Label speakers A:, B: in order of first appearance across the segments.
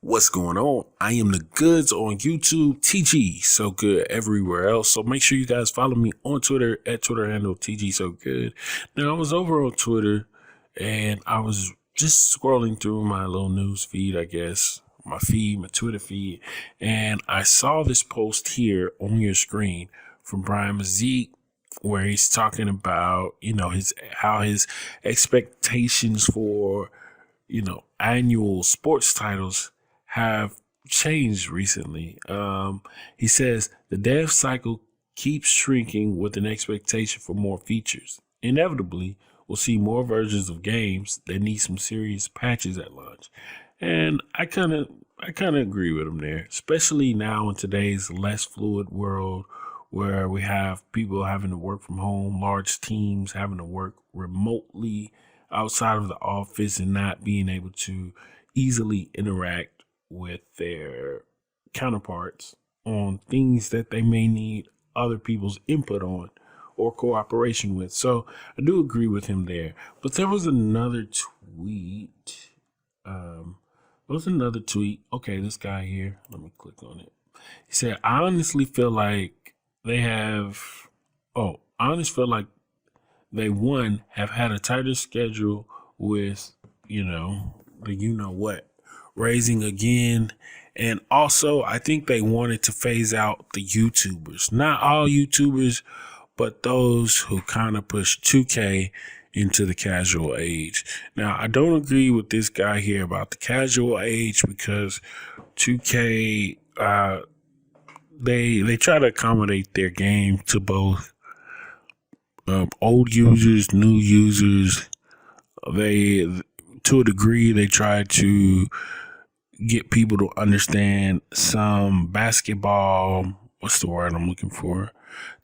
A: What's going on? I am the goods on YouTube, TGsoGood everywhere else. So make sure you guys follow me on Twitter at Twitter handle TGsoGood. Now, I was over on Twitter and I was just scrolling through my little news feed, I guess, my Twitter feed, and I saw this post here on your screen from Brian Mazik, where he's talking about, how his expectations for, annual sports titles have changed recently. He says the dev cycle keeps shrinking with an expectation for more features. Inevitably, we'll see more versions of games that need some serious patches at launch. And I kind of agree with him there, especially now in today's less fluid world where we have people having to work from home, large teams having to work remotely outside of the office and not being able to easily interact with their counterparts on things that they may need other people's input on or cooperation with. So I do agree with him there. But there was another tweet. Okay, this guy here. Let me click on it. He said, I honestly feel like they have had a tighter schedule with, what, raising again. And also, I think they wanted to phase out the YouTubers. Not all YouTubers, but those who kind of push 2K into the casual age. Now, I don't agree with this guy here about the casual age because 2K, they try to accommodate their game to both old users, new users. To a degree, they try to get people to understand some basketball. What's the word I'm looking for?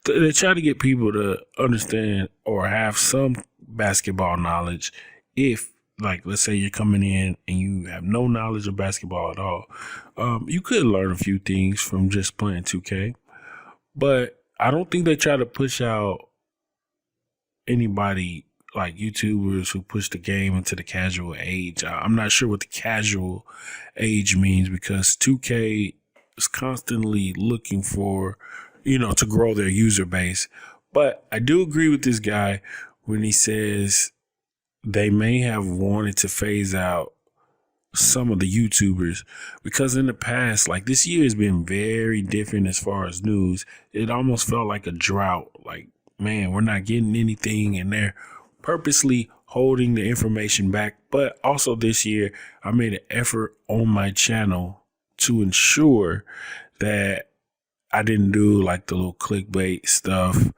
A: They try to get people to understand or have some basketball knowledge. If, like, let's say you're coming in and you have no knowledge of basketball at all, you could learn a few things from just playing 2K. But I don't think they try to push out anybody like YouTubers who push the game into the casual age. I'm not sure what the casual age means because 2K is constantly looking for, to grow their user base. But I do agree with this guy when he says they may have wanted to phase out some of the YouTubers because in the past, like this year has been very different as far as news. It almost felt like a drought. Like, man, we're not getting anything, and they're purposely holding the information back. But also this year, I made an effort on my channel to ensure that I didn't do like the little clickbait stuff,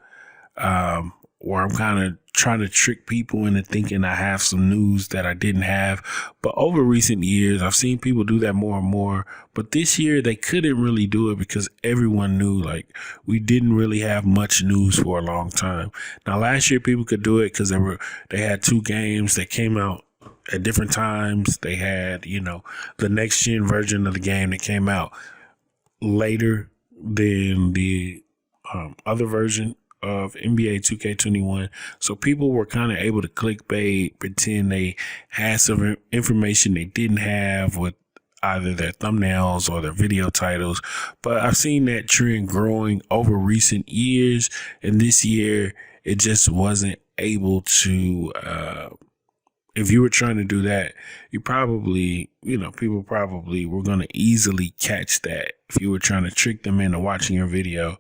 A: where I'm kind of trying to trick people into thinking I have some news that I didn't have. But over recent years, I've seen people do that more and more. But this year, they couldn't really do it because everyone knew, like, we didn't really have much news for a long time. Now, last year, people could do it because they had two games that came out at different times. They had, the next gen version of the game that came out later than the other version of NBA 2K21. So people were kind of able to clickbait, pretend they had some information they didn't have with either their thumbnails or their video titles. But I've seen that trend growing over recent years, and this year it just wasn't able to. If you were trying to do that, you probably, people probably were going to easily catch that if you were trying to trick them into watching your video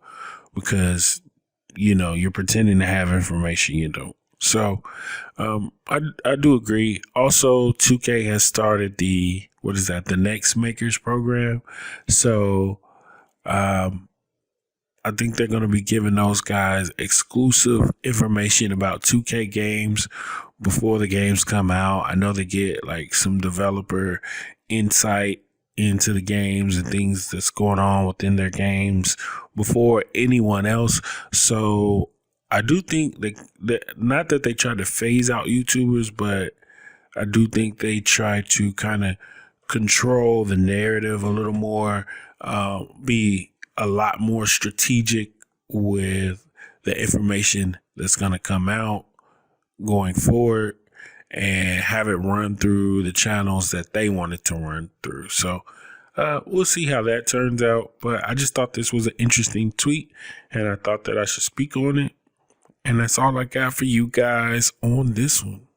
A: because you're pretending to have information you don't. So I do agree. Also, 2K has started the Next Makers program. So I think they're going to be giving those guys exclusive information about 2K games before the games come out. I know they get like some developer insight into the games and things that's going on within their games before anyone else. So I do think that not that they try to phase out YouTubers, but I do think they try to kind of control the narrative a little more, be a lot more strategic with the information that's going to come out going forward and have it run through the channels that they wanted to run through. So We'll see how that turns out. But I just thought this was an interesting tweet, and I thought that I should speak on it. And that's all I got for you guys on this one.